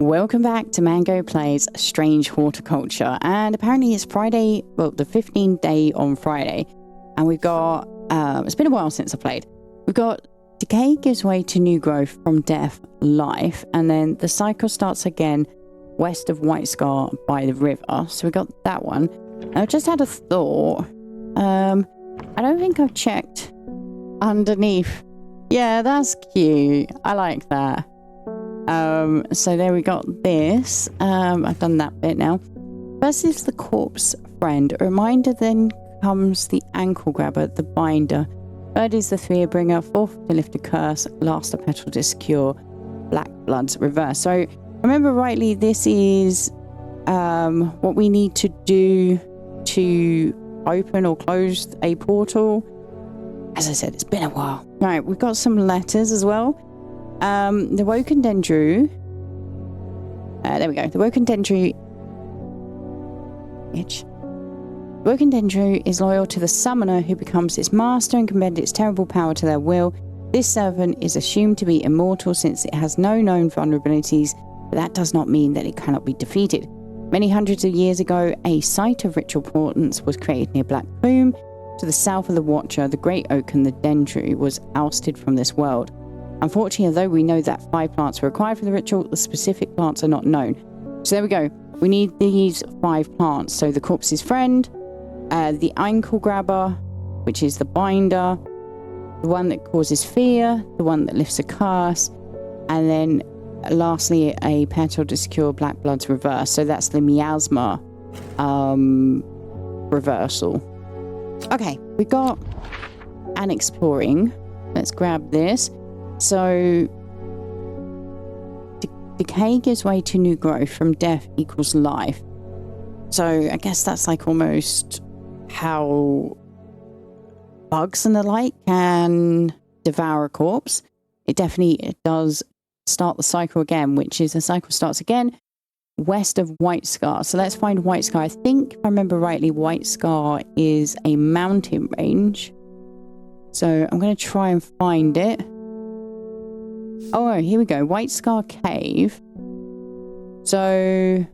Welcome back to Mango Plays Strange Horticulture, and apparently it's Friday, well, the 15th day on Friday, and we've got, it's been a while since I played. We've got decay gives way to new growth, from death, life, and then the cycle starts again west of White Scar by the river. So we got that one. I just had a thought. I don't think I've checked underneath. Yeah, that's cute. I like that. So there we got this. I've done that bit now. First is the corpse friend. A reminder, then comes the ankle grabber, the binder. Third is the fear bringer. Fourth, to lift a curse. Last, a petal to secure. Black blood's reverse. So remember rightly, this is what we need to do to open or close a portal. As I said, it's been a while. Right, we've got some letters as well. The Woken Dendru. There we go. The Woken Dendru. Woken Dendru is loyal to the summoner, who becomes its master and can bend its terrible power to their will. This servant is assumed to be immortal since it has no known vulnerabilities, but that does not mean that it cannot be defeated. Many hundreds of years ago, a site of ritual importance was created near Black Plume. To the south of the Watcher, the Great Oak and the Dendru was ousted from this world. Unfortunately, although we know that 5 plants were required for the ritual, the specific plants are not known. So there we go. We need these 5 plants. So the corpse's friend, the ankle grabber, which is the binder, the one that causes fear, the one that lifts a curse, and then lastly a petal to secure Black Blood's reverse. So that's the miasma reversal. Okay, we got an exploring. Let's grab this. So decay gives way to new growth, from death equals life. So I guess that's like almost how bugs and the like can devour a corpse. It definitely does start the cycle again, which is the cycle starts again west of White Scar. So let's find White Scar. I think, if I remember rightly, White Scar is a mountain range. So I'm going to try and find it. Oh, here we go. White Scar Cave. So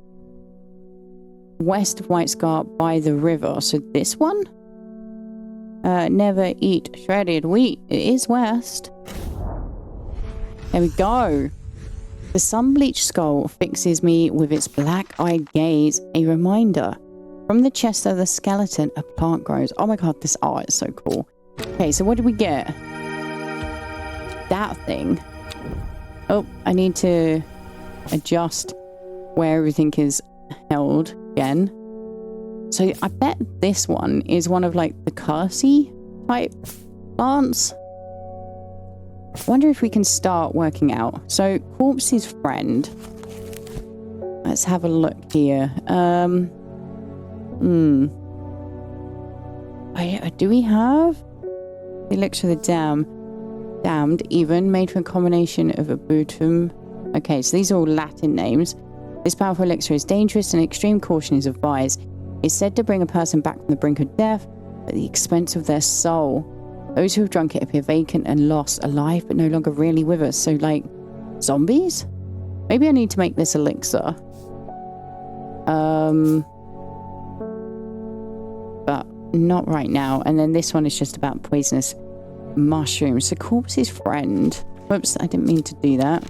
west of White Scar by the river. So this one? Never eat shredded wheat. It is west. There we go. The sun-bleached skull fixes me with its black-eyed gaze, a reminder. From the chest of the skeleton, a plant grows. Oh my god, this art is so cool. Okay, so what did we get? That thing. Oh, I need to adjust where everything is held again. So I bet this one is one of like the cursey type plants. I wonder if we can start working out. So corpse's friend. Let's have a look here. Do we have the elixir of the damned, even made from a combination of a butum? Okay, so these are all Latin names. This powerful elixir is dangerous and extreme caution is advised. It's said to bring a person back from the brink of death at the expense of their soul. Those who have drunk it appear vacant and lost, alive but no longer really with us. So, like, zombies? Maybe I need to make this elixir. But not right now. And then this one is just about poisonous mushrooms. So, corpse's friend. Whoops, I didn't mean to do that.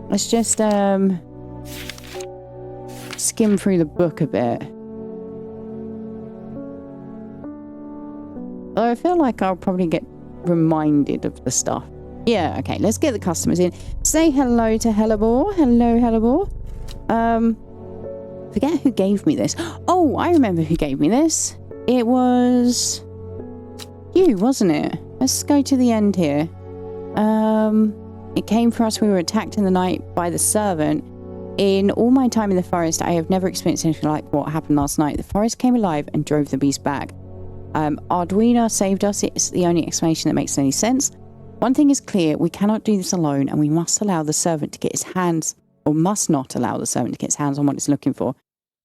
Let's just skim through the book a bit. Although I feel like I'll probably get reminded of the stuff. Yeah, okay, let's get the customers in. Say hello to Hellebore. Hello, Hellebore. Forget who gave me this. Oh, I remember who gave me this. It was you, wasn't it? Let's go to the end here. It came for us. We were attacked in the night by the servant. In all my time in the forest, I have never experienced anything like what happened last night. The forest came alive and drove the beast back. Arduino saved us. It's the only explanation that makes any sense. One thing is clear, we cannot do this alone, and we must allow the servant to get his hands, or must not allow the servant to get his hands on what it's looking for.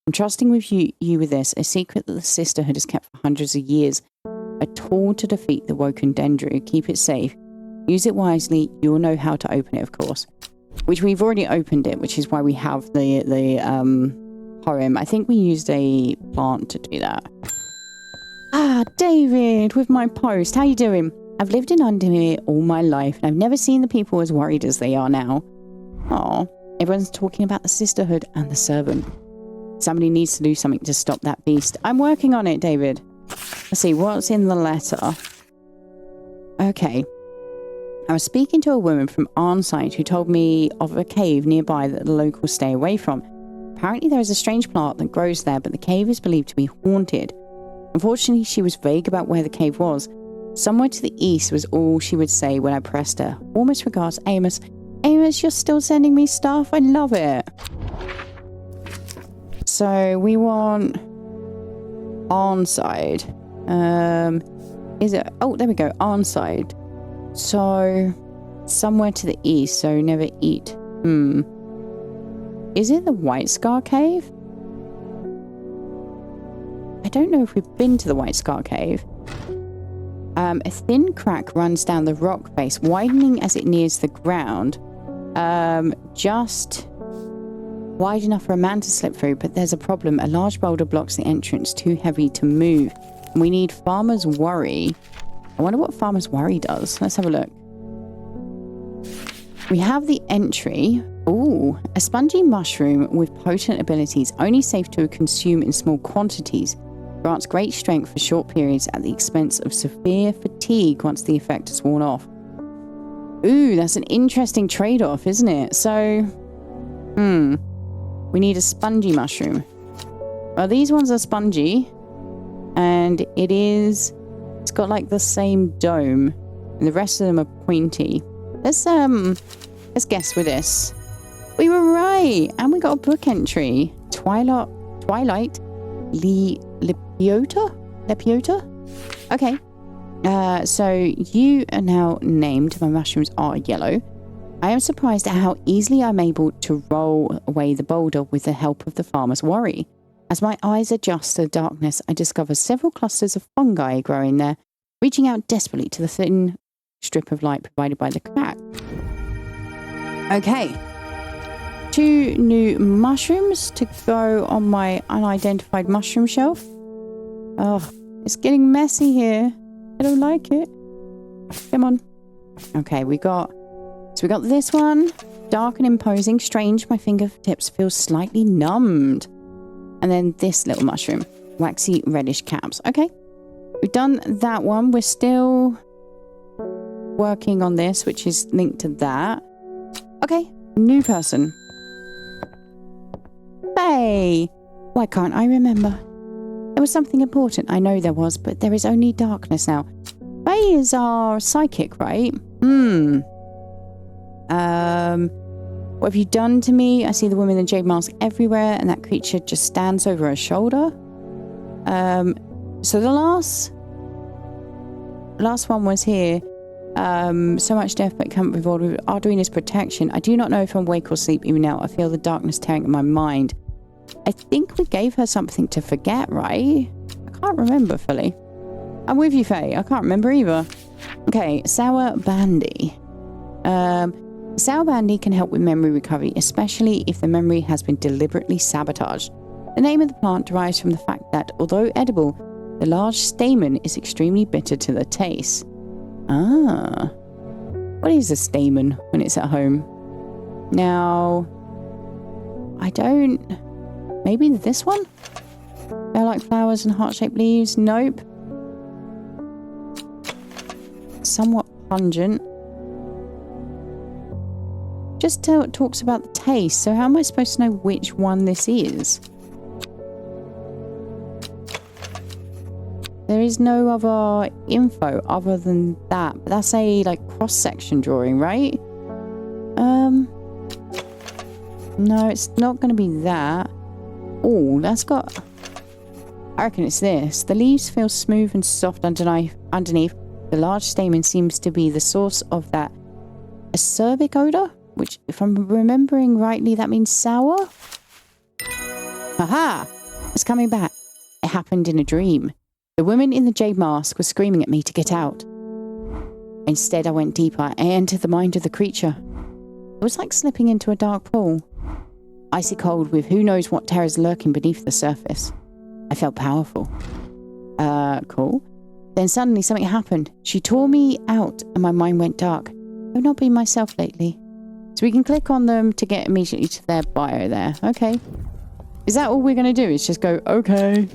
I'm trusting with you with this, a secret that the sisterhood has kept for hundreds of years. A tool to defeat the Woken Dendru. Keep it safe. Use it wisely. You'll know how to open it, of course. which we've already opened it, which is why we have the poem. I think we used a plant to do that. Ah, David, with my post. How you doing? I've lived in Undermere all my life, and I've never seen the people as worried as they are now. Oh, everyone's talking about the sisterhood and the servant. Somebody needs to do something to stop that beast. I'm working on it, David. Let's see, what's in the letter? Okay. I was speaking to a woman from Arnside who told me of a cave nearby that the locals stay away from. Apparently there is a strange plant that grows there, but the cave is believed to be haunted. Unfortunately, she was vague about where the cave was. Somewhere to the east was all she would say when I pressed her. Almost regards, Amos. Amos, you're still sending me stuff? I love it. So we want Arnside. Is it? Oh, there we go. Arnside. So somewhere to the east. So never eat. Is it the White Scar Cave? I don't know if we've been to the White Scar Cave. A thin crack runs down the rock face, widening as it nears the ground. Just wide enough for a man to slip through, but there's a problem. A large boulder blocks the entrance, too heavy to move. And we need Farmer's Worry. I wonder what Farmer's Worry does. Let's have a look. We have the entry. Ooh, a spongy mushroom with potent abilities, only safe to consume in small quantities. Grants great strength for short periods at the expense of severe fatigue once the effect has worn off. Ooh, that's an interesting trade-off, isn't it? So, we need a spongy mushroom. Well, these ones are spongy, and it's got like the same dome, and the rest of them are pointy. Let's guess with this. We were right, and we got a book entry. Twilight Lepiota? Okay. So you are now named. My mushrooms are yellow. I am surprised at how easily I'm able to roll away the boulder with the help of the Farmer's Worry. As my eyes adjust to the darkness, I discover several clusters of fungi growing there, reaching out desperately to the thin strip of light provided by the crack. Okay. 2 new mushrooms to go on my unidentified mushroom shelf. Oh, it's getting messy here. I don't like it. Come on. Okay, we got this one. Dark and imposing. Strange, my fingertips feel slightly numbed. And then this little mushroom. Waxy reddish caps. Okay. We've done that one. We're still working on this, which is linked to that. Okay. New person. Faye. Why can't I remember? There was something important. I know there was, but there is only darkness now. Faye is our psychic, right? What have you done to me? I see the woman in the jade mask everywhere, and that creature just stands over her shoulder. So the last one was here. So much death, but can't be rewarded with Arduino's protection. I do not know if I'm awake or sleep even now. I feel the darkness tearing at my mind. I think we gave her something to forget, right? I can't remember fully. I'm with you, Faye. I can't remember either. Okay, Sour Bandy. Sour Bandy can help with memory recovery, especially if the memory has been deliberately sabotaged. The name of the plant derives from the fact that, although edible, the large stamen is extremely bitter to the taste. Ah. What is a stamen when it's at home? Now, I don't... Maybe this one? They're like flowers and heart-shaped leaves. Nope. Somewhat pungent. Just talks about the taste. So how am I supposed to know which one this is? There is no other info other than that. But that's a like cross-section drawing, right? No, it's not going to be that. Oh, that's got... I reckon it's this. The leaves feel smooth and soft underneath. The large stamen seems to be the source of that acerbic odor, which, if I'm remembering rightly, that means sour? Aha! It's coming back. It happened in a dream. The woman in the jade mask was screaming at me to get out. Instead, I went deeper and entered the mind of the creature. It was like slipping into a dark pool. Icy cold with who knows what terrors lurking beneath the surface. I felt powerful. Cool. Then suddenly something happened. She tore me out and my mind went dark. I've not been myself lately. So we can click on them to get immediately to their bio there. Okay. Is that all we're going to do? Is just go, okay.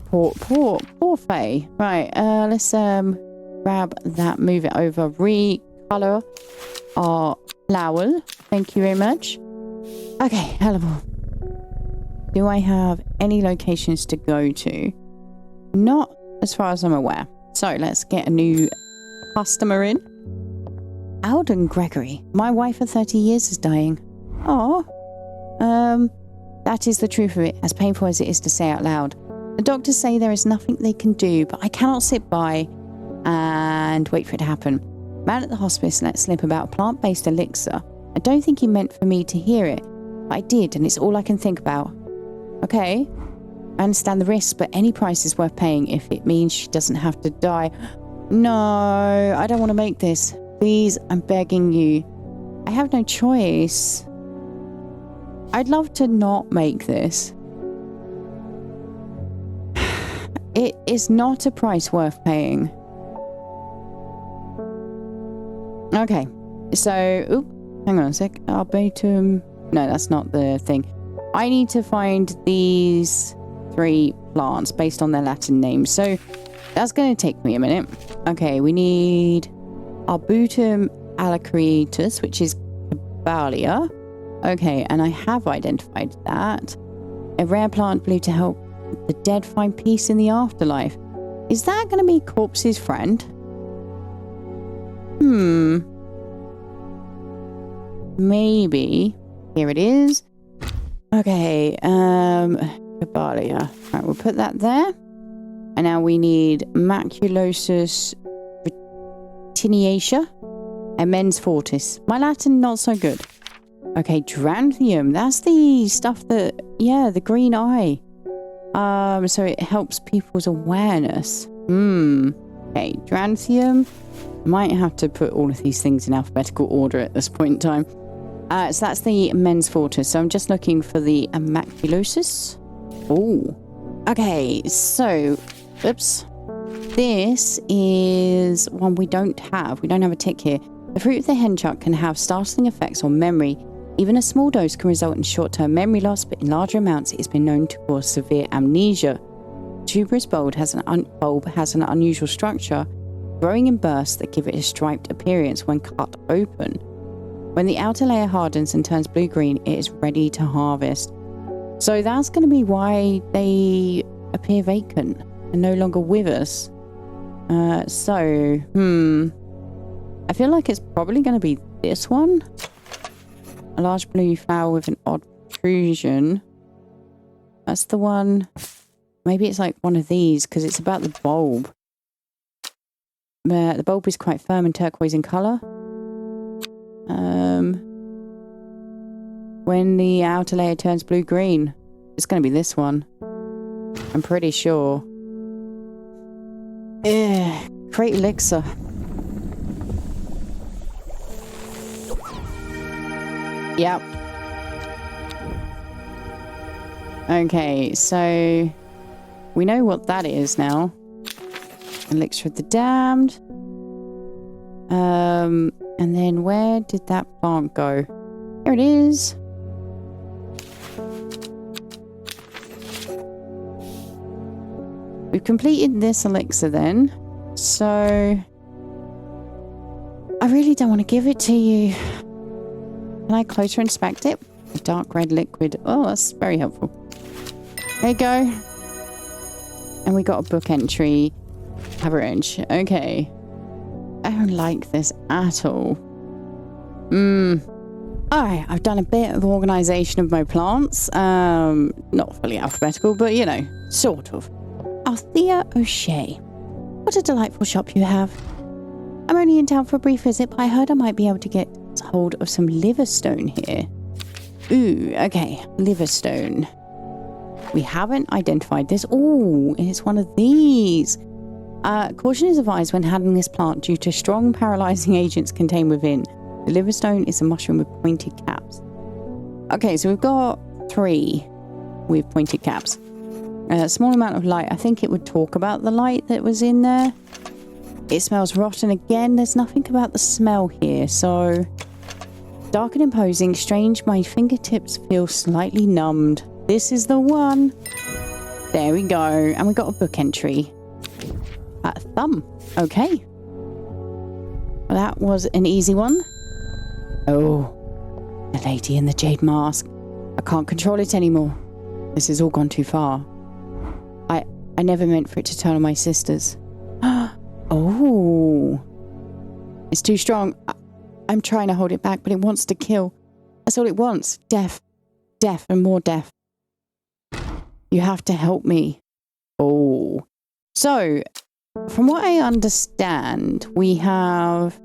Poor Faye. Right, let's grab that, move it over, recolor our flower. Thank you very much. Okay, hello. Do I have any locations to go to? Not as far as I'm aware. So let's get a new customer in. Alden Gregory. My wife of 30 years is dying. Oh. That is the truth of it, as painful as it is to say out loud. The doctors say there is nothing they can do, but I cannot sit by and wait for it to happen. Man at the hospice let slip about a plant-based elixir. I don't think he meant for me to hear it, but I did, and it's all I can think about. Okay, I understand the risks, but any price is worth paying if it means she doesn't have to die. No, I don't want to make this. Please, I'm begging you. I have no choice. I'd love to not make this. It is not a price worth paying. Okay, so, hang on a sec. Arboretum. No, that's not the thing. I need to find these 3 plants based on their Latin names. So that's going to take me a minute. Okay, we need Arboretum alacritus, which is Caballia. Okay, and I have identified that. A rare plant believed to help the dead find peace in the afterlife. Is that going to be Corpse's friend? Maybe. Here it is. Okay, Caballia. Right, we'll put that there. And now we need Maculosus retineaceae and Mens Fortis. My Latin not so good. Okay, Dranthium. That's the stuff that, yeah, the green eye. So it helps people's awareness. Okay, Dranthium. Might have to put all of these things in alphabetical order at this point in time. So that's the Mens Fortis. So I'm just looking for the Maculosus. Oh. Okay, so, oops. This is one we don't have. We don't have a tick here. The fruit of the henchuck can have startling effects on memory. Even a small dose can result in short-term memory loss, but in larger amounts it has been known to cause severe amnesia. Tuberous bulb has an unusual structure, growing in bursts that give it a striped appearance when cut open. When the outer layer hardens and turns blue-green, it is ready to harvest. So that's going to be why they appear vacant and no longer with us. I feel like it's probably going to be this one. A large blue flower with an odd protrusion. That's the one. Maybe it's like one of these because it's about the bulb. The bulb is quite firm and turquoise in colour. When the outer layer turns blue-green, it's going to be this one. I'm pretty sure. Create elixir. Yep. Okay, so we know what that is now. Elixir of the Damned. And then where did that plant go? Here it is. We've completed this elixir then. So I really don't want to give it to you. Can I closer inspect it? A dark red liquid. Oh, that's very helpful. There you go. And we got a book entry. Average. Okay. I don't like this at all. Alright, I've done a bit of organisation of my plants. Not fully alphabetical, but you know, sort of. Althea O'Shea. What a delightful shop you have. I'm only in town for a brief visit, but I heard I might be able to get hold of some liverstone here. Ooh, okay. Liverstone. We haven't identified this. Ooh, it's one of these. Caution is advised when handling this plant due to strong paralyzing agents contained within. The liverstone is a mushroom with pointed caps. Okay, so we've got 3 with pointed caps. A small amount of light. I think it would talk about the light that was in there. It smells rotten. Again, there's nothing about the smell here. So, dark and imposing. Strange. My fingertips feel slightly numbed. This is the one. There we go. And we got a book entry. Thumb. Okay. Well, that was an easy one. Oh. The lady in the jade mask. I can't control it anymore. This has all gone too far. I never meant for it to turn on my sisters. Oh. It's too strong. I'm trying to hold it back, but it wants to kill. That's all it wants. Death. Death and more death. You have to help me. Oh. So, from what I understand, we have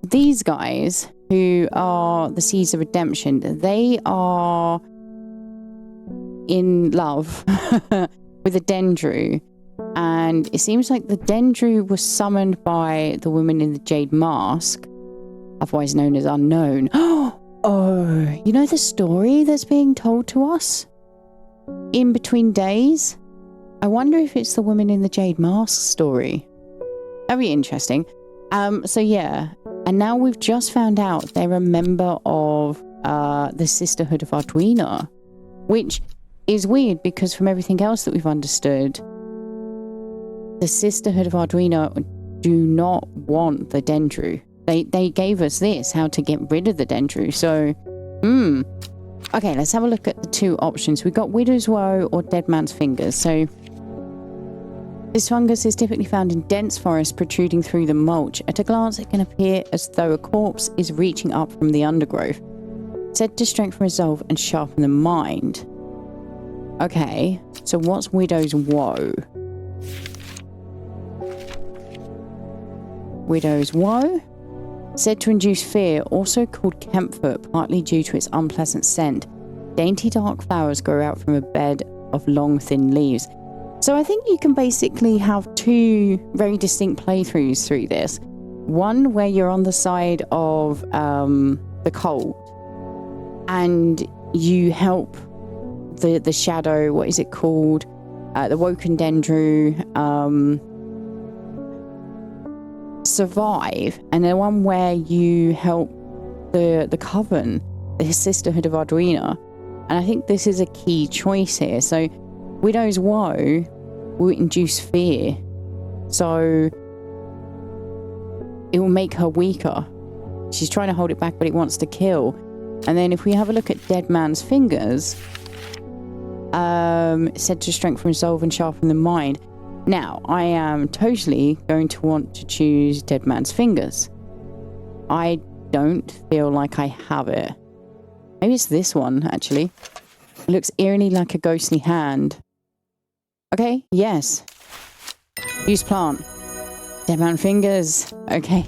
these guys who are the Seeds of Redemption. They are in love with a Dendru, and it seems like the Dendru was summoned by the woman in the jade mask, otherwise known as Unknown. Oh, you know the story that's being told to us in between days? I wonder if it's the woman in the jade mask story. That'd be interesting. So yeah, and now we've just found out they're a member of the Sisterhood of Arduino, which is weird because from everything else that we've understood, the Sisterhood of Arduino do not want the Dendru. They gave us this, how to get rid of the Dendru. So, okay, let's have a look at the 2 options. We've got Widow's Woe or Dead Man's Fingers. So, this fungus is typically found in dense forests protruding through the mulch. At a glance, it can appear as though a corpse is reaching up from the undergrowth. Said to strengthen resolve and sharpen the mind. Okay, so what's Widow's Woe? Widow's Woe? Said to induce fear, also called camphor, partly due to its unpleasant scent. Dainty dark flowers grow out from a bed of long thin leaves. So I think you can basically have 2 very distinct playthroughs through this. One where you're on the side of the cult and you help the shadow, what is it called? The Woken Dendru survive, and then one where you help the coven, the Sisterhood of Arduino. And I think this is a key choice here. So Widow's Woe will induce fear, so it will make her weaker. She's trying to hold it back, but it wants to kill. And then if we have a look at Dead Man's Fingers, said to strengthen resolve and sharpen the mind. Now, I am totally going to want to choose Dead Man's Fingers. I don't feel like I have it. Maybe it's this one, actually. It looks eerily like a ghostly hand. Okay, yes. Use plant. Dead Man Fingers. Okay.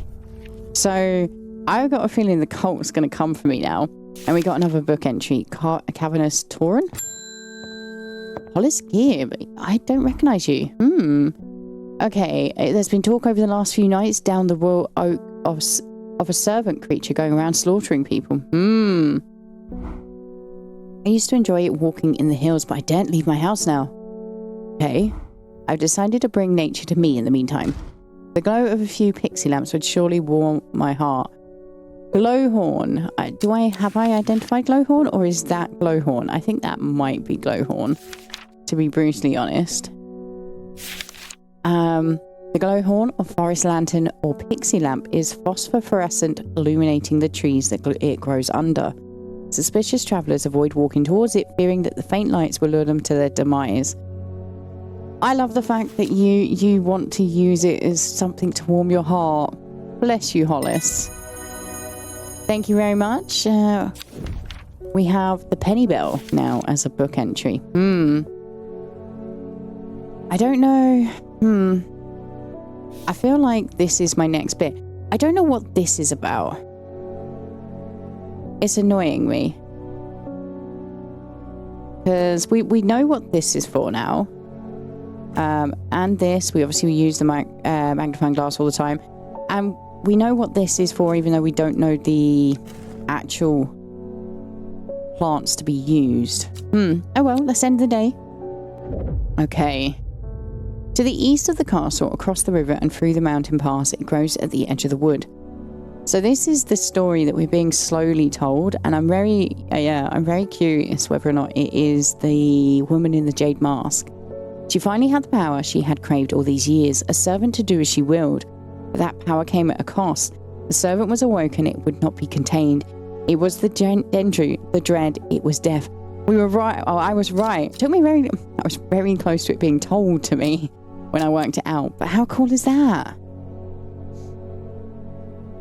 So, I've got a feeling the cult's going to come for me now. And we got another book entry. Cavernous Tauren? Hollis Gear, but I don't recognise you. Okay, there's been talk over the last few nights down the Royal Oak of a servant creature going around slaughtering people. I used to enjoy it walking in the hills, but I daren't leave my house now. Okay, I've decided to bring nature to me in the meantime. The glow of a few pixie lamps would surely warm my heart. Glowhorn. Have I identified Glowhorn, or is that Glowhorn? I think that might be Glowhorn, to be brutally honest. The glowhorn or forest lantern or pixie lamp is phosphorescent, illuminating the trees that it grows under. Suspicious travellers avoid walking towards it, fearing that the faint lights will lure them to their demise. I love the fact that you want to use it as something to warm your heart. Bless you, Hollis. Thank you very much. We have the Penny Bell now as a book entry. I don't know. I feel like this is my next bit. I don't know what this is about. It's annoying me. Because we know what this is for now. And this, we obviously use the magnifying glass all the time. And we know what this is for, even though we don't know the actual plants to be used. Oh well, let's end the day. Okay. To the east of the castle, across the river and through the mountain pass, it grows at the edge of the wood. So this is the story that we're being slowly told, and I'm very curious whether or not it is the woman in the jade mask. She finally had the power she had craved all these years, a servant to do as she willed. But that power came at a cost. The servant was awoken, it would not be contained. It was the Dendru, the dread, it was death. We were right. Oh, I was right. I was very close to it being told to me when I worked it out. But how cool is that?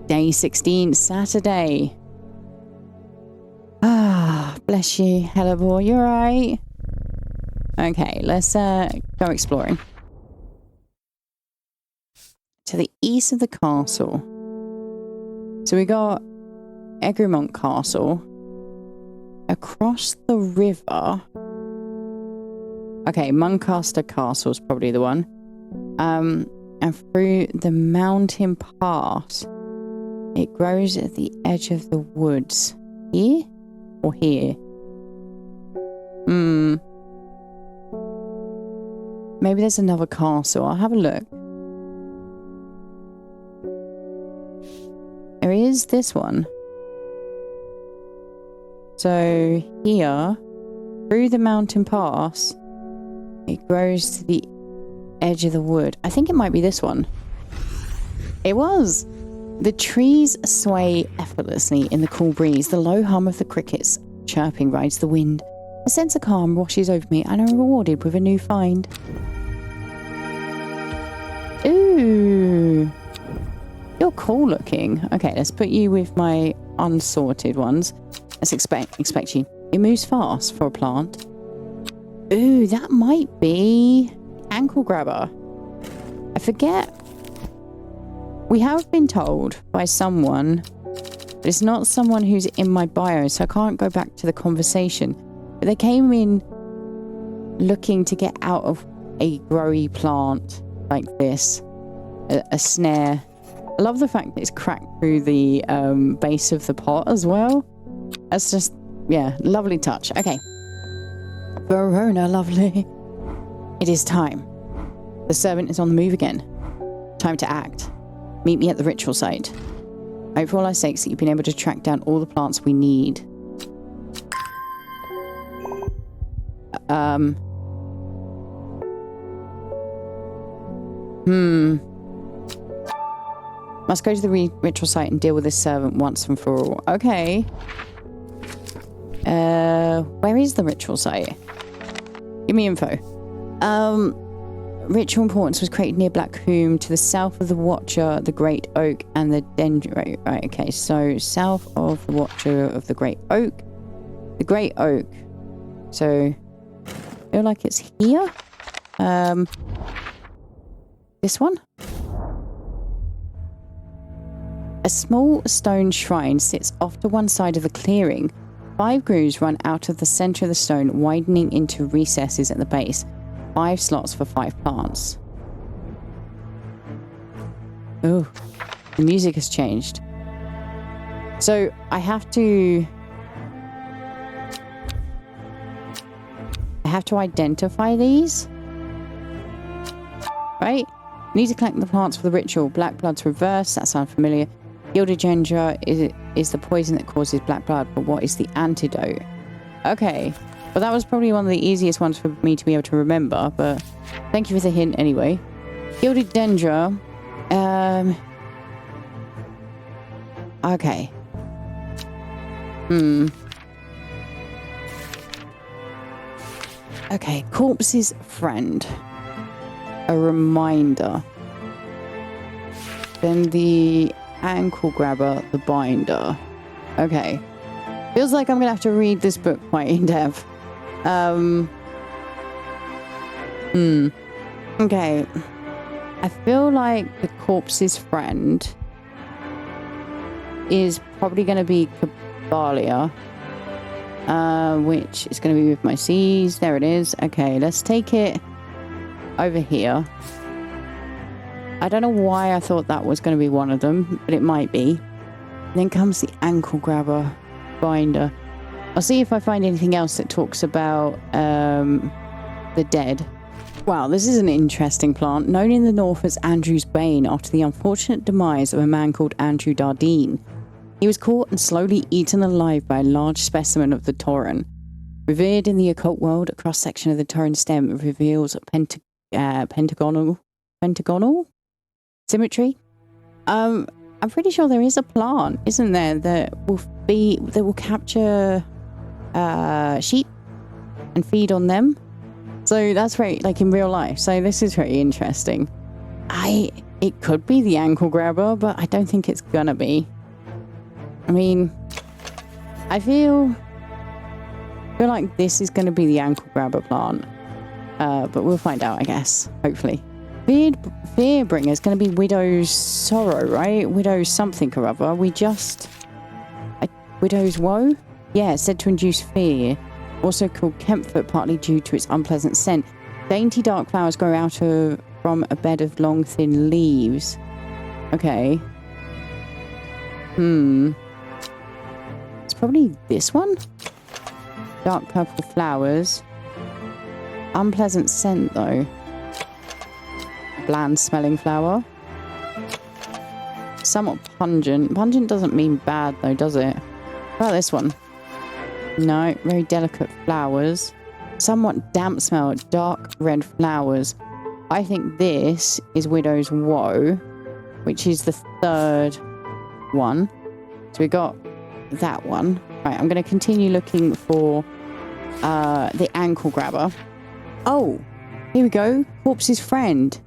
Day 16, Saturday. Ah, bless you, Hellebore. You alright? Okay, let's go exploring. To the east of the castle. So we got Egremont Castle. Across the river. Okay, Muncaster Castle is probably the one. And through the mountain pass. It grows at the edge of the woods. Here? Or here? Maybe there's another castle. I'll have a look. There is this one. So here, through the mountain pass, it grows to the edge of the wood. I think it might be this one. It was! The trees sway effortlessly in the cool breeze. The low hum of the crickets chirping rides the wind. A sense of calm washes over me, and I'm rewarded with a new find. Ooh! You're cool looking. Okay, let's put you with my unsorted ones. Let's expect you. It moves fast for a plant. Ooh, that might be ankle grabber. I forget. We have been told by someone, but it's not someone who's in my bio, so I can't go back to the conversation. But they came in looking to get out of a growy plant like this, a snare. I love the fact that it's cracked through the base of the pot as well. That's just, yeah, lovely touch. Okay. Verona, lovely. It is time. The servant is on the move again. Time to act. Meet me at the ritual site. I hope for all our sakes that you've been able to track down all the plants we need. Must go to the ritual site and deal with this servant once and for all. Okay. Where is the ritual site? Give me info. Ritual importance was created near Blackcomb to the south of the Watcher, the Great Oak, and the Dendro. Right, okay, so south of the Watcher of the Great Oak. The Great Oak. So, I feel like it's here. This one? A small stone shrine sits off to one side of the clearing. 5 grooves run out of the center of the stone, widening into recesses at the base. 5 slots for 5 plants. Oh, the music has changed. So I have to identify these, right? Need to collect the plants for the ritual. Black blood's reverse. That sounds familiar. Gilded ginger is the poison that causes black blood, but what is the antidote? Okay. Well, that was probably one of the easiest ones for me to be able to remember, but thank you for the hint anyway. Gilded Dendra. Okay. Okay, corpse's friend. A reminder. Then the ankle grabber, the binder. Okay. Feels like I'm gonna have to read this book quite in depth. Okay. I feel like the corpse's friend is probably going to be Cabalia, which is going to be with my C's. There it is. Okay, let's take it over here. I don't know why I thought that was going to be one of them, but it might be. Then comes the ankle grabber binder. I'll see if I find anything else that talks about the dead. Wow, this is an interesting plant, known in the north as Andrew's Bane after the unfortunate demise of a man called Andrew Dardine. He was caught and slowly eaten alive by a large specimen of the Tauren. Revered in the occult world, a cross-section of the Tauren stem reveals pentagonal symmetry. I'm pretty sure there is a plant, isn't there, that will capture sheep and feed on them. So that's very, like, in real life. So this is very interesting. It could be the ankle grabber, but I don't think it's gonna be. I mean, I feel like this is gonna be the ankle grabber plant. But we'll find out, I guess. Hopefully. Fearbringer is going to be Widow's Sorrow, right? Widow's something or other. Widow's Woe? Yeah, said to induce fear. Also called Kempfort, partly due to its unpleasant scent. Dainty dark flowers grow out from a bed of long, thin leaves. Okay. It's probably this one? Dark purple flowers. Unpleasant scent, though. Bland smelling flower. Somewhat pungent. Pungent doesn't mean bad, though, does it? What about this one? No, very delicate flowers. Somewhat damp smell, dark red flowers. I think this is Widow's Woe, which is the third one. So we got that one. Right, I'm going to continue looking for the ankle grabber. Oh, here we go. Corpse's Friend.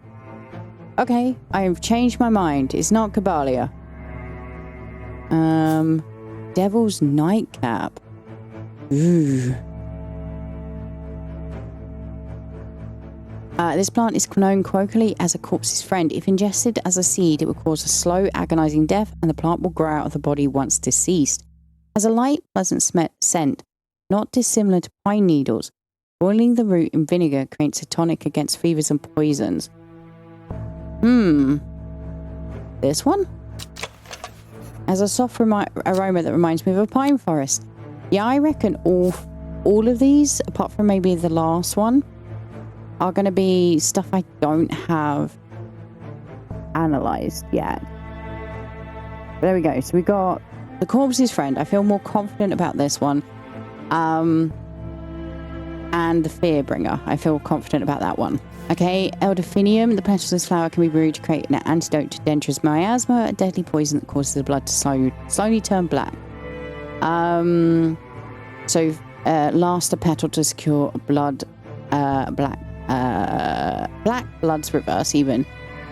Okay, I have changed my mind. It's not Cabalia. Devil's Nightcap. Ooh. This plant is known colloquially as a corpse's friend. If ingested as a seed, it will cause a slow, agonizing death, and the plant will grow out of the body once deceased. Has a light, pleasant scent, not dissimilar to pine needles. Boiling the root in vinegar creates a tonic against fevers and poisons. This one? Has a soft aroma that reminds me of a pine forest. Yeah, I reckon all of these, apart from maybe the last one, are going to be stuff I don't have analysed yet. But there we go. So we got the Corpse's Friend. I feel more confident about this one. And the Fearbringer. I feel confident about that one. Okay, Elderfinium. The petals of this flower can be brewed to create an antidote to Dendrus miasma, a deadly poison that causes the blood to slowly turn black. Last a petal to secure black blood's reverse even.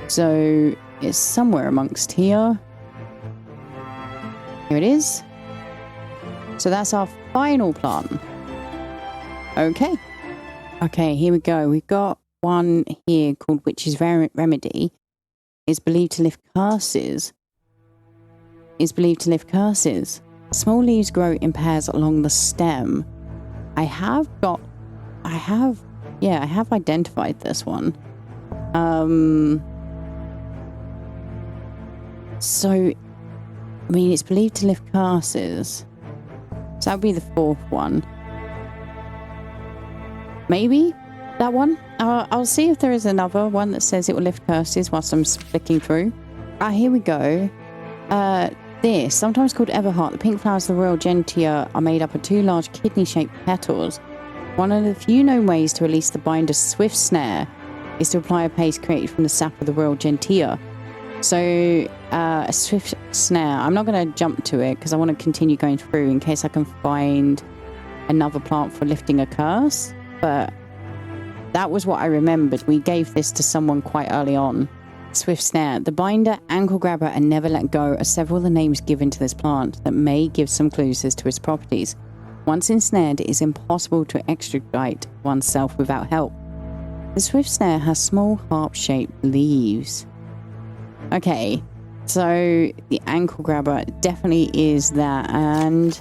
So it's somewhere amongst here. Here it is. So that's our final plant. Okay, here we go. We've got one here called Witch's Remedy. Is believed to lift curses. Small leaves grow in pairs along the stem. I have identified this one. So, I mean, it's believed to lift curses. So that would be the fourth one. Maybe that one. I'll see if there is another one that says it will lift curses whilst I'm flicking through. Here we go. This, sometimes called Everheart, the pink flowers of the Royal Gentier are made up of two large kidney-shaped petals. One of the few known ways to release the binder's swift snare is to apply a paste created from the sap of the Royal Gentier. So, a swift snare. I'm not going to jump to it because I want to continue going through in case I can find another plant for lifting a curse. But that was what I remembered. We gave this to someone quite early on. Swift snare. The binder, ankle grabber, and never let go are several of the names given to this plant that may give some clues as to its properties. Once ensnared, it is impossible to extricate oneself without help. The swift snare has small harp-shaped leaves. Okay, so the ankle grabber definitely is that, and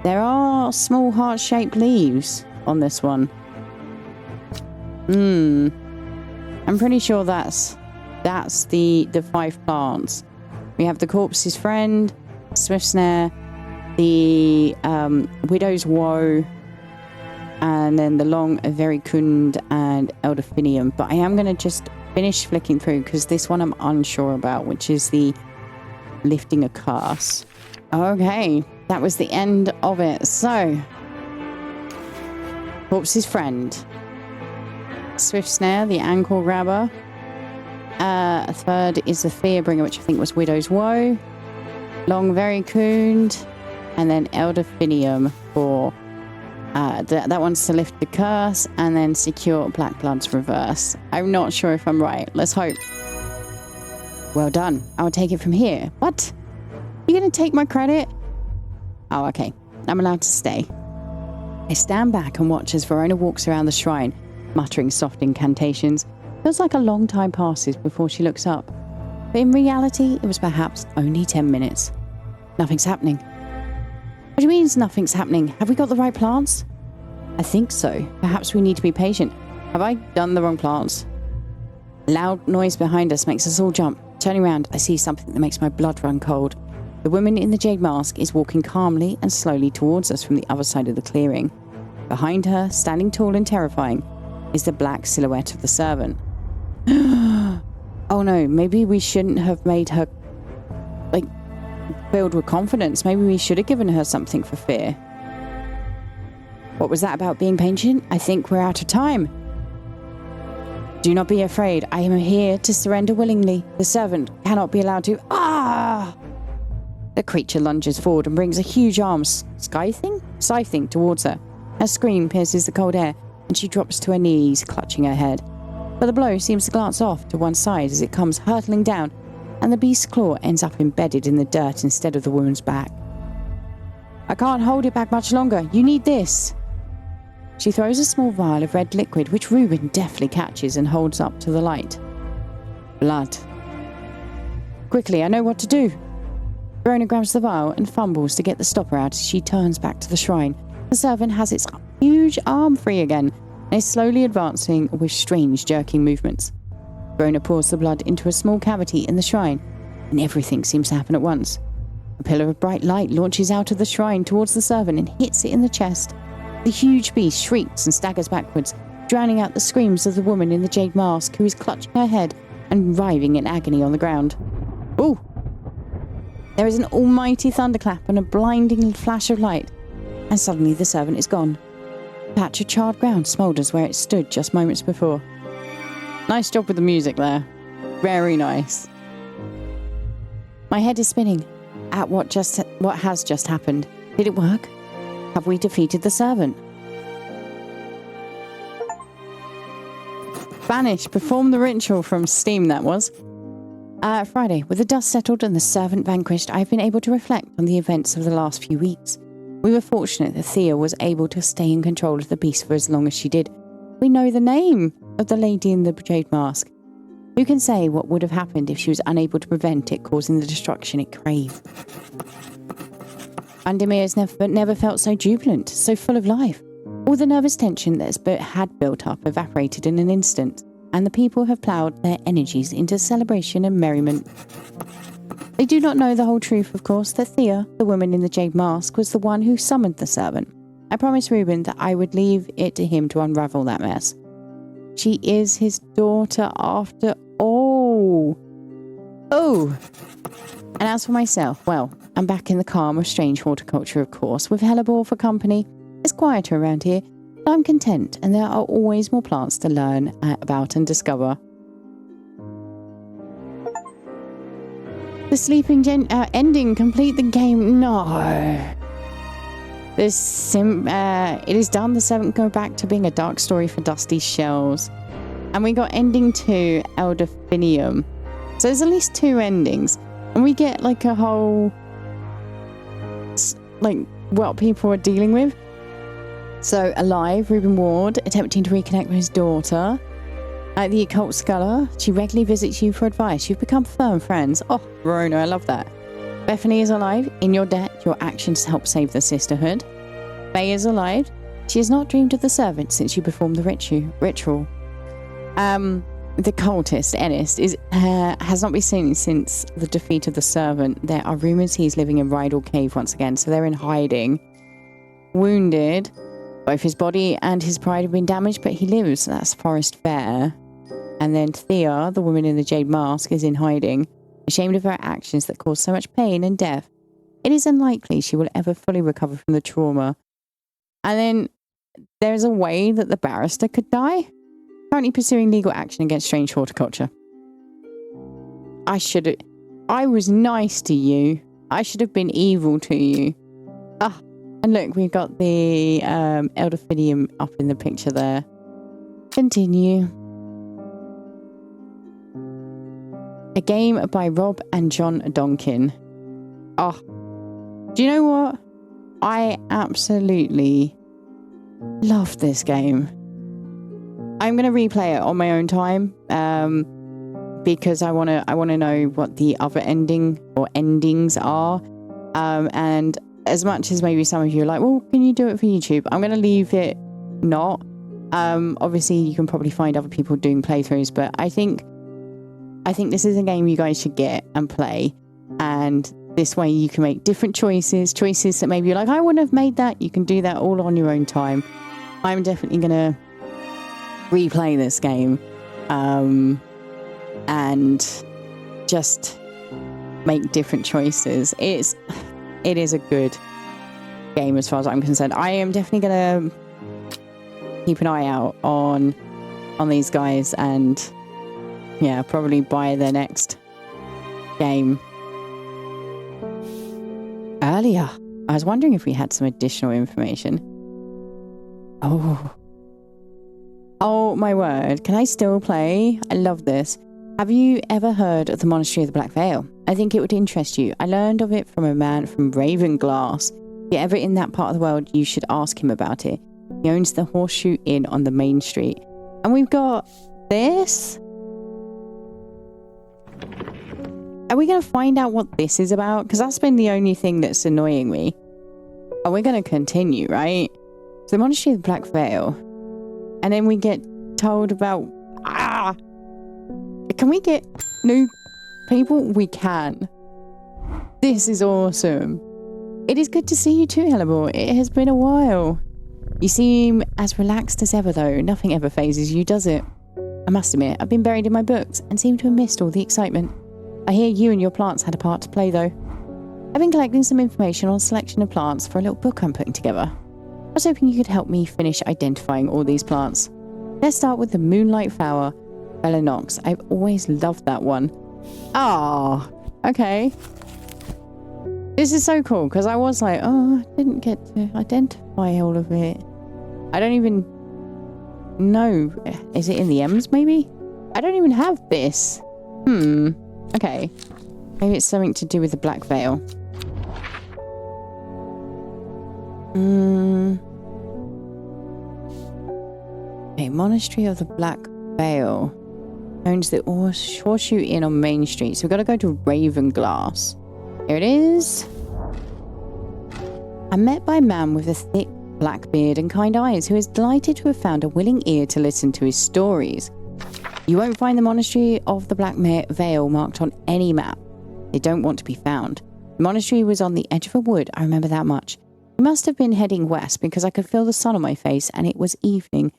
there are small heart-shaped leaves on this one. I'm pretty sure that's That's the 5 plants. We have the corpse's friend, swift snare, the widow's woe, and then the long vericund and elderfinium. But I am going to just finish flicking through because this one I'm unsure about, which is the lifting a curse. Okay, that was the end of it. So, corpse's friend, swift snare, the ankle grabber. A third is the fear bringer, which I think was widow's woe, long vericund, and then elderfinium for that one's to lift the curse and then secure black blood's reverse. I'm not sure if I'm right. Let's hope. Well done. I'll take it from here. What? You're gonna take my credit? Oh, okay. I'm allowed to stay. I stand back and watch as Verona walks around the shrine, muttering soft incantations. Feels like a long time passes before she looks up. But in reality, it was perhaps only 10 minutes. Nothing's happening. What do you mean nothing's happening? Have we got the right plants? I think so. Perhaps we need to be patient. Have I done the wrong plants? A loud noise behind us makes us all jump. Turning around, I see something that makes my blood run cold. The woman in the jade mask is walking calmly and slowly towards us from the other side of the clearing. Behind her, standing tall and terrifying, is the black silhouette of the servant. Oh no, maybe we shouldn't have made her, filled with confidence. Maybe we should have given her something for fear. What was that about being patient? I think we're out of time. Do not be afraid. I am here to surrender willingly. The servant cannot be allowed to... Ah! The creature lunges forward and brings a huge arm scything towards her. Her scream pierces the cold air, and she drops to her knees, clutching her head. But the blow seems to glance off to one side as it comes hurtling down, and the beast's claw ends up embedded in the dirt instead of the woman's back. I can't hold it back much longer. You need this. She throws a small vial of red liquid, which Reuben deftly catches and holds up to the light. Blood. Quickly, I know what to do. Verona grabs the vial and fumbles to get the stopper out as she turns back to the shrine. The servant has its huge arm free again and is slowly advancing with strange jerking movements. Verona pours the blood into a small cavity in the shrine, and everything seems to happen at once. A pillar of bright light launches out of the shrine towards the servant and hits it in the chest. The huge beast shrieks and staggers backwards, drowning out the screams of the woman in the jade mask, who is clutching her head and writhing in agony on the ground. Ooh! There is an almighty thunderclap and a blinding flash of light, and suddenly the servant is gone. A patch of charred ground smoulders where it stood just moments before. Nice job with the music there. Very nice. My head is spinning at what has just happened. Did it work? Have we defeated the servant? Banish. Perform the ritual from Steam, that was. Friday. With the dust settled and the servant vanquished, I've been able to reflect on the events of the last few weeks. We were fortunate that Thea was able to stay in control of the beast for as long as she did. We know the name of the lady in the jade mask. Who can say what would have happened if she was unable to prevent it causing the destruction it craved? Undermere has never felt so jubilant, so full of life. All the nervous tension that had built up evaporated in an instant, and the people have ploughed their energies into celebration and merriment. They do not know the whole truth, of course, that Thea, the woman in the jade mask, was the one who summoned the servant. I promised Reuben that I would leave it to him to unravel that mess. She is his daughter after all. Oh! And as for myself, well, I'm back in the calm of strange horticulture, of course, with Hellebore for company. It's quieter around here, but I'm content, and there are always more plants to learn about and discover. The sleeping ending, complete the game. No. It is done. The servant go back to being a dark story for dusty shells. And we got ending 2, Elderfinium. So there's at least 2 endings. And we get like a whole, what people are dealing with. So alive, Reuben Ward, attempting to reconnect with his daughter. The occult scholar, she regularly visits you for advice. You've become firm friends. Oh, Verona, I love that. Bethany is alive. In your debt, your actions help save the sisterhood. Faye is alive. She has not dreamed of the servant since you performed the ritual. the cultist, Ennis, has not been seen since the defeat of the servant. There are rumours he's living in Rydal Cave once again, so they're in hiding. Wounded. Both his body and his pride have been damaged, but he lives. That's Forest Fair. And then Thea, the woman in the jade mask, is in hiding, ashamed of her actions that caused so much pain and death. It is unlikely she will ever fully recover from the trauma. And then there's a way that the barrister could die. Currently pursuing legal action against strange horticulture. I was nice to you. I should have been evil to you. Ah, and look, we've got the Elderfinium up in the picture there. Continue. A game by Rob and John Donkin. Oh, do you know what? I absolutely love this game. I'm going to replay it on my own time because I want to know what the other endings are. And as much as maybe some of you are like, well, can you do it for YouTube? I'm going to leave it not. Obviously, you can probably find other people doing playthroughs, but I think this is a game you guys should get and play. And this way you can make different choices that maybe you're like, I wouldn't have made that. You can do that all on your own time. I'm definitely going to replay this game and just make different choices. It is a good game as far as I'm concerned. I am definitely going to keep an eye out on these guys and yeah, probably buy their next game. Earlier, I was wondering if we had some additional information. Oh my word, can I still play? I love this. Have you ever heard of the Monastery of the Black Veil? I think it would interest you. I learned of it from a man from Ravenglass. If you're ever in that part of the world, you should ask him about it. He owns the Horseshoe Inn on the main street. And we've got this. Are we going to find out what this is about? Because that's been the only thing that's annoying me. Oh, we're going to continue, right? So the Monastery of the Black Veil. And then we get told about... Can we get new people? We can. This is awesome. It is good to see you too, Hellebore. It has been a while. You seem as relaxed as ever, though. Nothing ever phases you, does it? I must admit, I've been buried in my books and seem to have missed all the excitement. I hear you and your plants had a part to play, though. I've been collecting some information on a selection of plants for a little book I'm putting together. I was hoping you could help me finish identifying all these plants. Let's start with the Moonlight Flower, Belanox. I've always loved that one. Ah, okay. This is so cool, because I was like, oh, I didn't get to identify all of it. I don't even know. Is it in the M's, maybe? I don't even have this. Okay. Maybe it's something to do with the Black Veil. Okay, Monastery of the Black Veil owns the Horseshoe Inn on Main Street. So we've got to go to Ravenglass. Here it is. I'm met by a man with a thick black beard and kind eyes who is delighted to have found a willing ear to listen to his stories. You won't find the Monastery of the Black Veil marked on any map. They don't want to be found. The monastery was on the edge of a wood, I remember that much. We must have been heading west because I could feel the sun on my face and it was evening.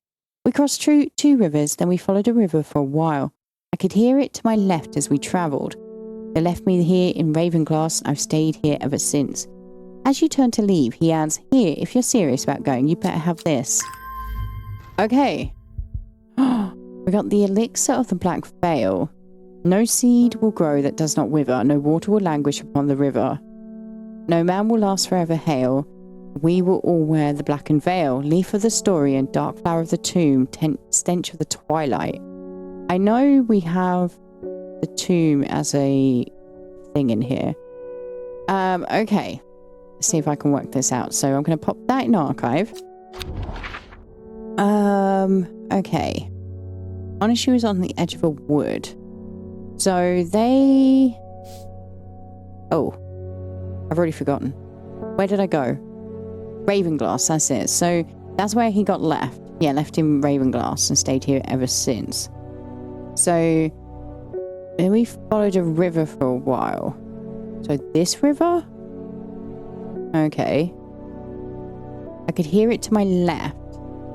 We crossed two rivers, then we followed a river for a while. I could hear it to my left as we travelled. They left me here in Ravenglass and I've stayed here ever since. As you turn to leave, he adds, here, if you're serious about going, you better have this. Okay. We got the elixir of the Black Veil. No seed will grow that does not wither, no water will languish upon the river. No man will last forever hail. We will all wear the blackened veil, leaf of the story and dark flower of the tomb, stench of the twilight. I know we have the tomb as a thing in here. Okay. Let's see if I can work this out. So I'm going to pop that in archive. Okay. Monastery was on the edge of a wood. So they... Oh. I've already forgotten. Where did I go? Ravenglass, that's it. So that's where he got left. Yeah, left in Ravenglass and stayed here ever since. So then we followed a river for a while. So this river? Okay. I could hear it to my left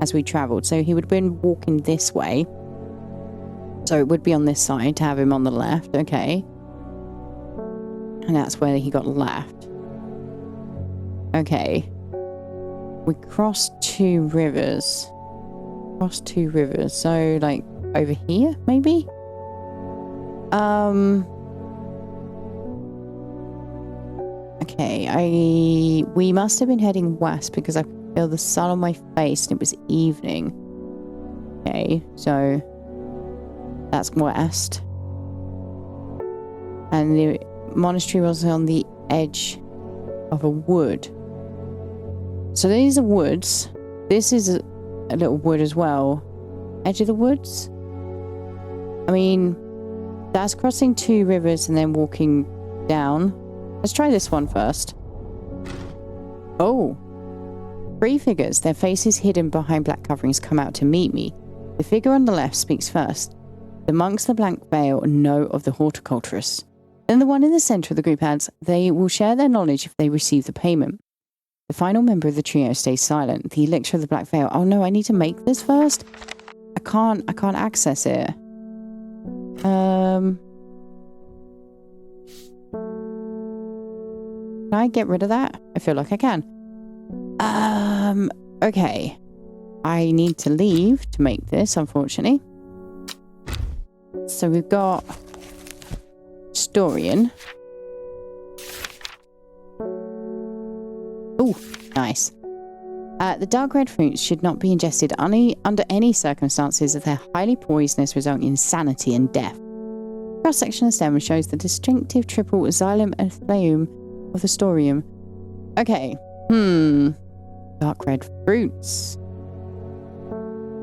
as we travelled. So he would have been walking this way. So it would be on this side to have him on the left. Okay. And that's where he got left. Okay. We crossed two rivers. So, like, over here, maybe? Okay, we must have been heading west because I could feel the sun on my face and it was evening. Okay, so that's west. And the monastery was on the edge of a wood. So these are woods. This is a little wood as well. Edge of the woods? I mean, that's crossing two rivers and then walking down. Let's try this one first. Oh. 3 figures, their faces hidden behind black coverings, come out to meet me. The figure on the left speaks first. The monks in the blank veil know of the horticulturist. Then the one in the centre of the group adds, they will share their knowledge if they receive the payment. The final member of the trio stays silent. The elixir of the black veil. Oh no, I need to make this first? I can't access it. Can I get rid of that? I feel like I can. Okay. I need to leave to make this, unfortunately. So we've got Historian. Oh, nice. The dark red fruits should not be ingested under any circumstances, as they're highly poisonous, resulting in insanity and death. Cross-section of the stem shows the distinctive triple xylem and phloem of the storium. Okay. Dark red fruits.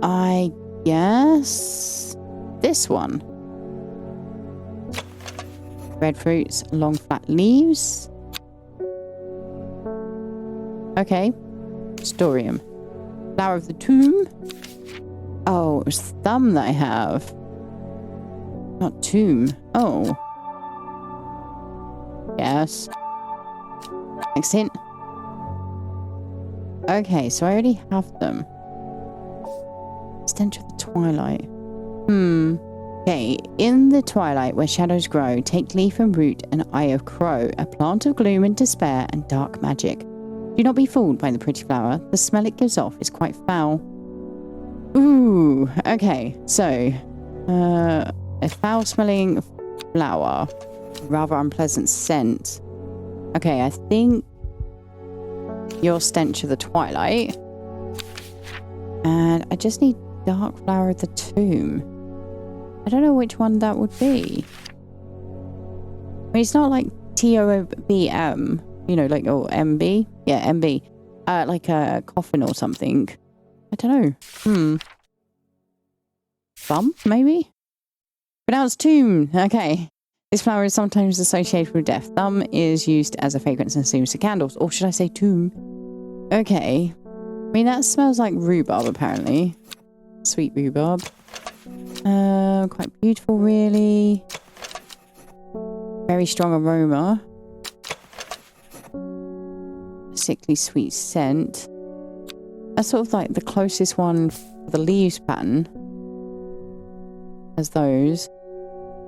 I guess this one. Red fruits, long flat leaves. Okay. Storium. Flower of the tomb. Oh, it was thumb that I have. Not tomb. Oh. Yes. Next hint. Okay, so I already have them. Stench of the twilight. Okay, in the twilight where shadows grow, take leaf and root and eye of crow, a plant of gloom and despair and dark magic. Do not be fooled by the pretty flower. The smell it gives off is quite foul. Ooh, okay, so a foul-smelling flower, rather unpleasant scent. Okay, I think your stench of the twilight, and I just need dark flower of the tomb. I don't know which one that would be. I mean, it's not like TOBM, you know, like, or MB? Yeah, MB. Like a coffin or something. I don't know. Thumb, maybe? Pronounced tomb. Okay. This flower is sometimes associated with death. Thumb is used as a fragrance and seems to candles. Or should I say tomb? Okay. I mean, that smells like rhubarb, apparently. Sweet rhubarb. Quite beautiful, really. Very strong aroma. Sickly sweet scent. That's sort of like the closest one for the leaves pattern as those.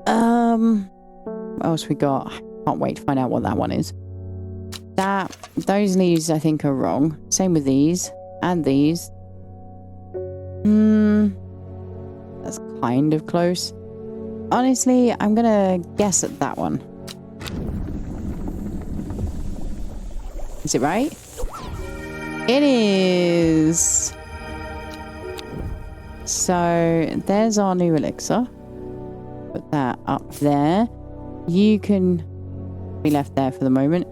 What else we got? Can't wait to find out what that one is. Those leaves I think are wrong. Same with these and these. That's kind of close. Honestly, I'm gonna guess at that one. Is it right? It is. So there's our new elixir. Put that up there. You can be left there for the moment,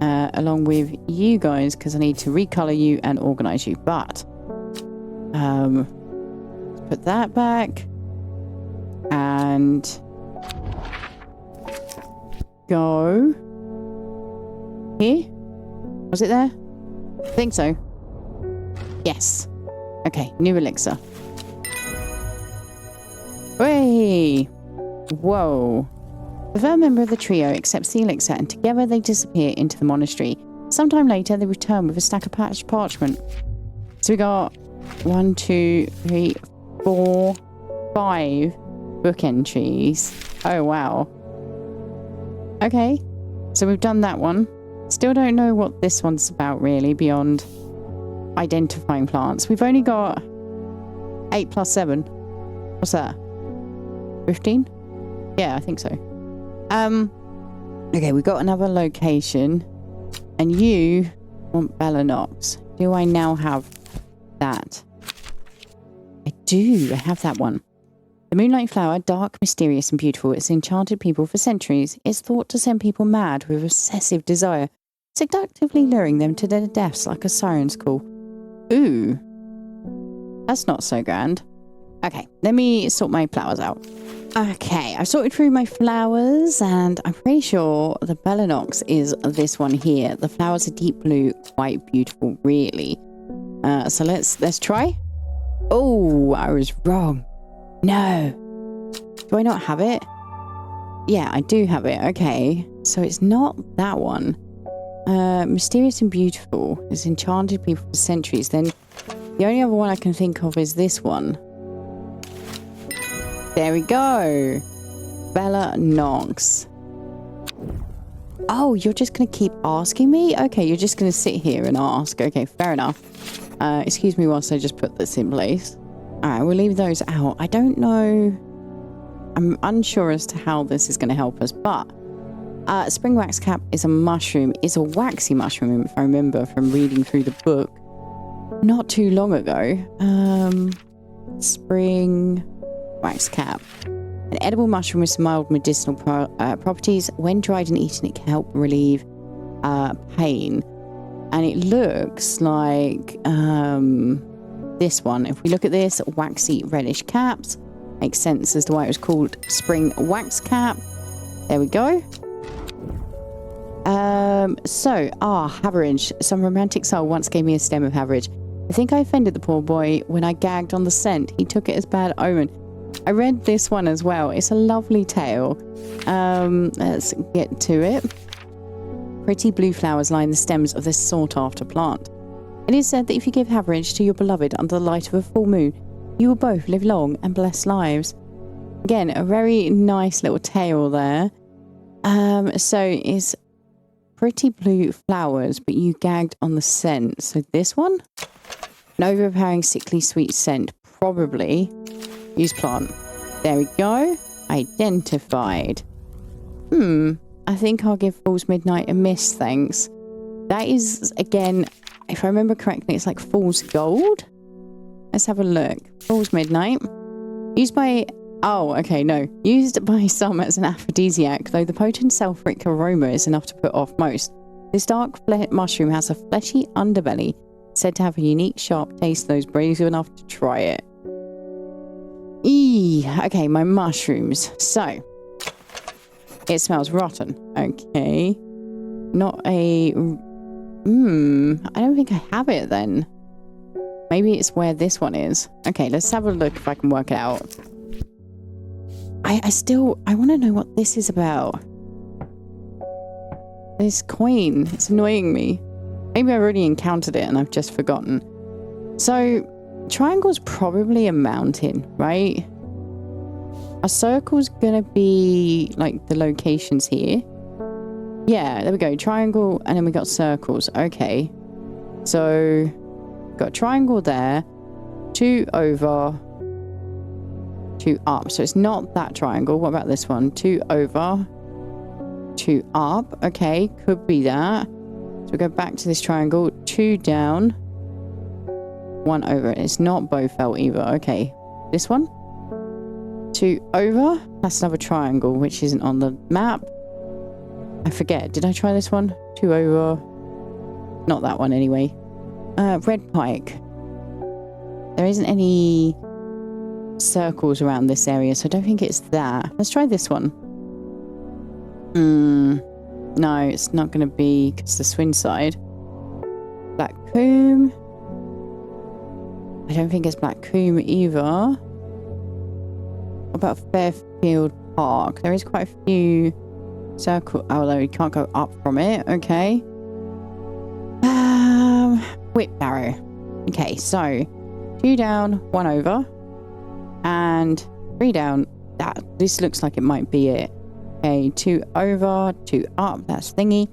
along with you guys, because I need to recolor you and organize you. But put that back and go here. Was it there? I think so. Yes. Okay, new elixir. Hey! Okay. Whoa. The third member of the trio accepts the elixir and together they disappear into the monastery. Sometime later, they return with a stack of parchment. So we got 1, 2, 3, 4, 5 book entries. Oh, wow. Okay. So we've done that one. Still don't know what this one's about really beyond identifying plants. We've only got 8 plus 7. What's that? 15? Yeah, I think so. Okay, we've got another location. And you want Bellanox. Do I now have that? I do. I have that one. The moonlight flower, dark, mysterious and beautiful, it's enchanted people for centuries. It's thought to send people mad with obsessive desire, seductively luring them to their deaths like a siren's call. Ooh. That's not so grand. Okay, let me sort my flowers out. Okay, I've sorted through my flowers and I'm pretty sure the Bellanox is this one here. The flowers are deep blue, quite beautiful, really. So let's try. Oh, I was wrong. No. Do I not have it? Yeah, I do have it. Okay, so it's not that one. Mysterious and beautiful. It's enchanted people for centuries. Then the only other one I can think of is this one. There we go. Bellanox. Oh, you're just going to keep asking me? Okay, you're just going to sit here and ask. Okay, fair enough. Excuse me whilst I just put this in place. Alright, we'll leave those out. I don't know. I'm unsure as to how this is going to help us, but spring wax cap is a mushroom. It's a waxy mushroom, if I remember from reading through the book not too long ago. Spring wax cap. An edible mushroom with some mild medicinal properties. When dried and eaten, it can help relieve pain. And it looks like this one. If we look at this, waxy reddish caps. Makes sense as to why it was called spring wax cap. There we go. Haverage. Some romantic soul once gave me a stem of Haverage. I think I offended the poor boy when I gagged on the scent. He took it as bad omen. I read this one as well. It's a lovely tale. Let's get to it. Pretty blue flowers line the stems of this sought-after plant. It is said that if you give Haverage to your beloved under the light of a full moon, you will both live long and blessed lives. Again, a very nice little tale there. So it's pretty blue flowers, but you gagged on the scent. So this one? An overpowering sickly sweet scent. Probably. Use plant. There we go. Identified. I think I'll give Fool's Midnight a miss, thanks. That is, again, if I remember correctly, it's like Fool's Gold. Let's have a look. Fool's Midnight. Used by... Oh, okay, no. Used by some as an aphrodisiac, though the potent sulfuric aroma is enough to put off most. This dark mushroom has a fleshy underbelly, said to have a unique, sharp taste to those brave enough to try it. Okay, my mushrooms. So, it smells rotten. Okay. Not a... I don't think I have it then. Maybe it's where this one is. Okay, let's have a look if I can work it out. I want to know what this is about. This coin, it's annoying me. Maybe I've already encountered it and I've just forgotten. So, triangle's probably a mountain, right? A circle's gonna be like the locations here. Yeah, there we go. Triangle, and then we got circles. Okay. So, got triangle there. 2 over. 2 up. So it's not that triangle. What about this one? 2 over. 2 up. Okay, could be that. So we go back to this triangle. 2 down. 1 over. It's not Bowfell either. Okay. This one. 2 over. That's another triangle, which isn't on the map. I forget. Did I try this one? 2 over. Not that one anyway. Red Pike. There isn't any circles around this area, so I don't think it's that. Let's try this one. No, it's not going to be, because the Swin side. Black Comb. I don't think it's Black Comb either. What about Fairfield Park? There is quite a few circle, although you can't go up from it. Okay. Whip barrow. Okay, so 2 down, 1 over, and 3 down. This looks like it might be it. Okay, 2 over, 2 up. That's thingy.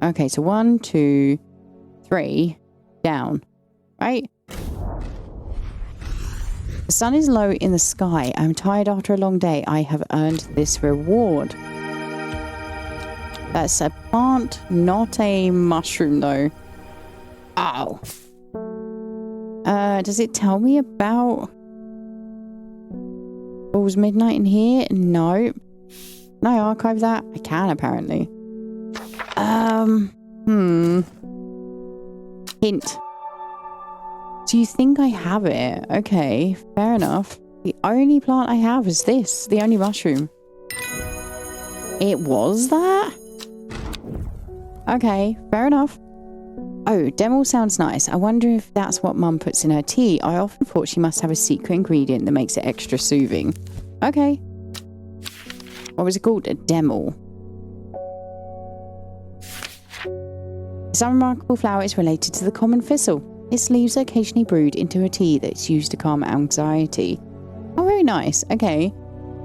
Okay, so 1, 2, 3 down. Right? The sun is low in the sky. I'm tired after a long day. I have earned this reward. That's a plant, not a mushroom, though. Ow. Does it tell me about... What was midnight in here? No. Can I archive that? I can, apparently. Hint. Do you think I have it? Okay, fair enough. The only plant I have is this. The only mushroom. It was that? Okay, fair enough. Oh, Demel sounds nice. I wonder if that's what Mum puts in her tea. I often thought she must have a secret ingredient that makes it extra soothing. Okay. What was it called? A Demel. This unremarkable flower is related to the common thistle. Its leaves are occasionally brewed into a tea that's used to calm anxiety. Oh, very nice. Okay.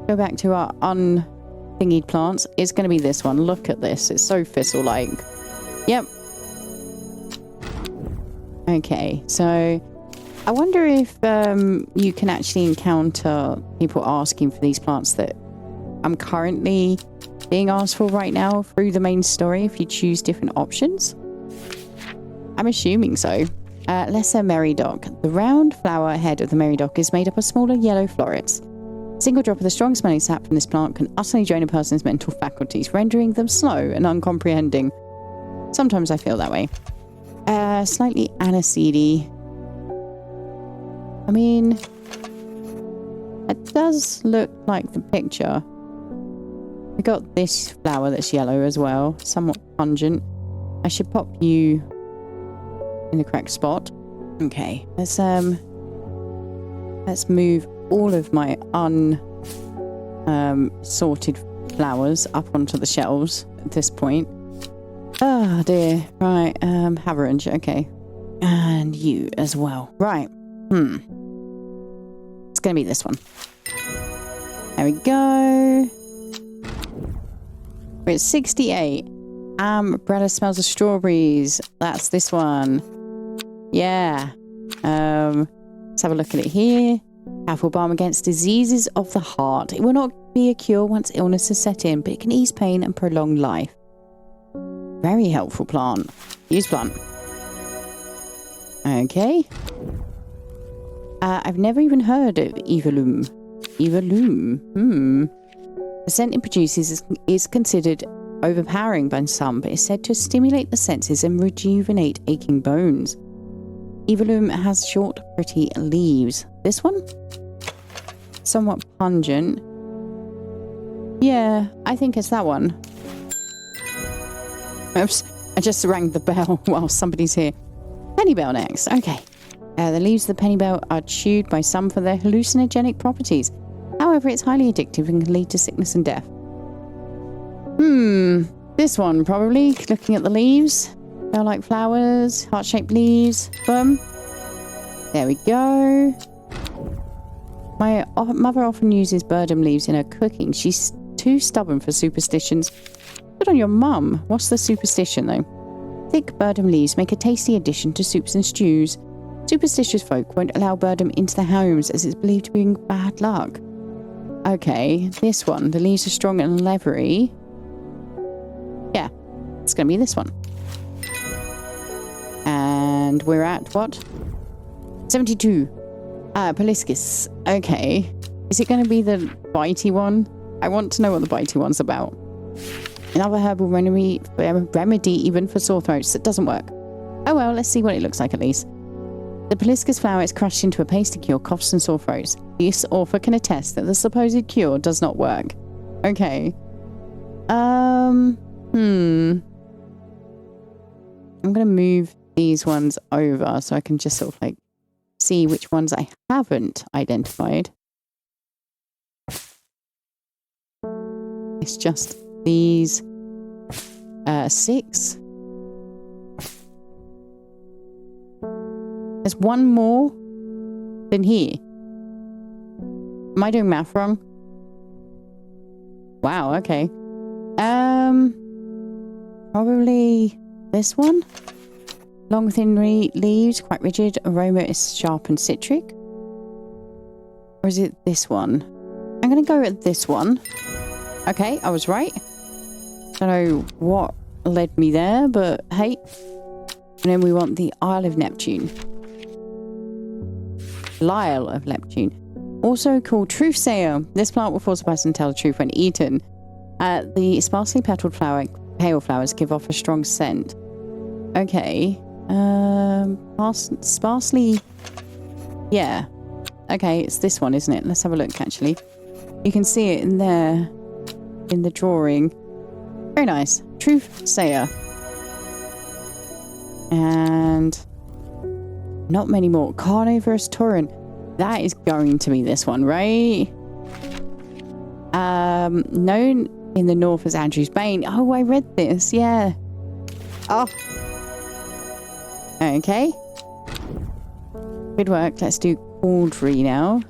Go back to our unthingied plants. It's going to be this one. Look at this. It's so thistle-like. Yep. Okay, so I wonder if you can actually encounter people asking for these plants that I'm currently being asked for right now through the main story if you choose different options. I'm assuming so. Lesser Meridoc. The round flower head of the Meridoc is made up of smaller yellow florets. A single drop of the strong smelling sap from this plant can utterly drain a person's mental faculties, rendering them slow and uncomprehending. Sometimes I feel that way. Slightly aniseedy. I mean, it does look like the picture. We got this flower that's yellow as well, somewhat pungent. I should pop you in the correct spot. Okay, let's move all of my sorted flowers up onto the shelves at this point. Oh dear. Right, Haverange, okay. And you as well. Right. It's gonna be this one. There we go. We're at 68. Brella smells of strawberries. That's this one. Yeah. Let's have a look at it here. Powerful balm against diseases of the heart. It will not be a cure once illness has set in, but it can ease pain and prolong life. Very helpful plant. Use plant. Okay. I've never even heard of Evolume. Evolume. The scent it produces is considered overpowering by some, but is said to stimulate the senses and rejuvenate aching bones. Evolume has short, pretty leaves. This one? Somewhat pungent. Yeah, I think it's that one. Oops, I just rang the bell while somebody's here. Pennybell next. Okay. The leaves of the pennybell are chewed by some for their hallucinogenic properties. However, it's highly addictive and can lead to sickness and death. This one probably. Looking at the leaves. They're like flowers, heart-shaped leaves. Boom. There we go. My mother often uses birdom leaves in her cooking. She's too stubborn for superstitions. Good on your mum. What's the superstition, though? Thick birdom leaves make a tasty addition to soups and stews. Superstitious folk won't allow birdom into their homes as it's believed to bring bad luck. Okay, this one. The leaves are strong and leathery. Yeah, it's going to be this one. And we're at what? 72. Poliscus. Okay. Is it going to be the bitey one? I want to know what the bitey one's about. Another herbal remedy even for sore throats that doesn't work. Oh well, let's see what it looks like at least. The Poliscus flower is crushed into a paste to cure coughs and sore throats. This author can attest that the supposed cure does not work. Okay. I'm gonna move these ones over so I can just sort of like see which ones I haven't identified. It's just these 6. There's one more than here. Am I doing math wrong? Wow, okay. Probably this one. Long thin leaves, quite rigid. Aroma is sharp and citric. Or is it this one? I'm gonna go with this one. Okay, I was right. Don't know what led me there, but hey. And then we want the Isle of Neptune. Lyle of Neptune. Also called Truth Sayer. This plant will force a person to tell the truth when eaten. The sparsely petaled pale flowers give off a strong scent. Okay. Sparsely. Yeah. Okay, it's this one, isn't it? Let's have a look, actually. You can see it in there. In the drawing. Very nice. Truth Sayer. And not many more. Carnivorous Tauren. That is going to be this one, right? Known in the north as Andrew's Bane. Oh, I read this. Yeah. Oh. Okay. Good work. Let's do Cauldry now.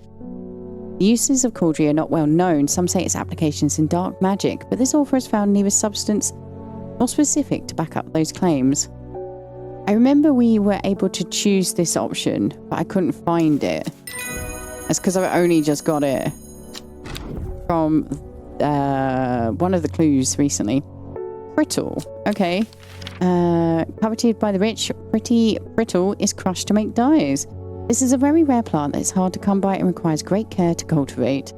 The uses of Cauldry are not well known. Some say its applications in dark magic, but this author has found neither substance nor specific to back up those claims. I remember we were able to choose this option, but I couldn't find it. That's because I only just got it from one of the clues recently. Brittle. Okay. Coveted by the rich, pretty brittle is crushed to make dyes. This is a very rare plant that is hard to come by and requires great care to cultivate.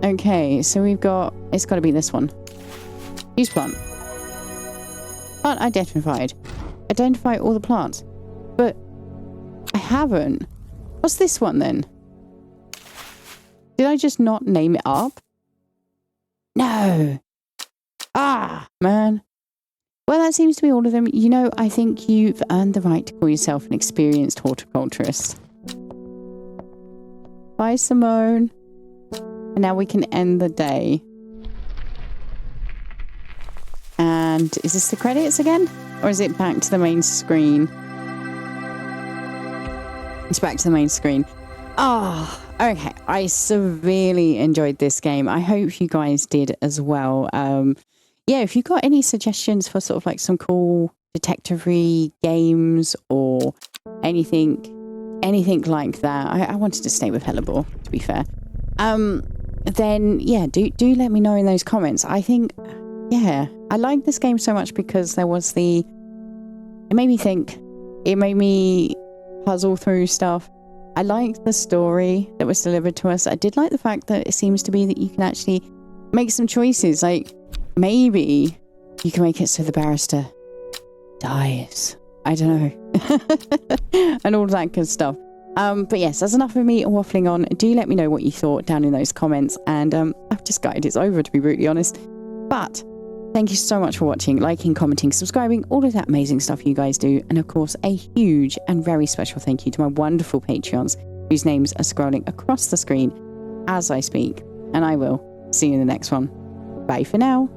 Okay, so we've got... It's got to be this one. Use plant. Plant identified. Identify all the plants. But I haven't. What's this one then? Did I just not name it up? No. Ah, man. Well, that seems to be all of them. You know, I think you've earned the right to call yourself an experienced horticulturist. Bye, Simone. And now we can end the day. And is this the credits again? Or is it back to the main screen? It's back to the main screen. Ah, okay. I severely enjoyed this game. I hope you guys did as well. Yeah, if you've got any suggestions for sort of like some cool detective-y games or anything like that, I wanted to stay with Hellebore, to be fair. Then yeah, do let me know in those comments. I think, yeah, I like this game so much because there was it made me think, it made me puzzle through stuff. I liked the story that was delivered to us. I did like the fact that it seems to be that you can actually make some choices, like maybe you can make it so the barrister dies. I don't know. And all that good stuff. But yes, that's enough of me waffling on. Do let me know what you thought down in those comments. And I've just guided it over, to be brutally honest. But thank you so much for watching, liking, commenting, subscribing, all of that amazing stuff you guys do. And of course, a huge and very special thank you to my wonderful Patreons, whose names are scrolling across the screen as I speak. And I will see you in the next one. Bye for now.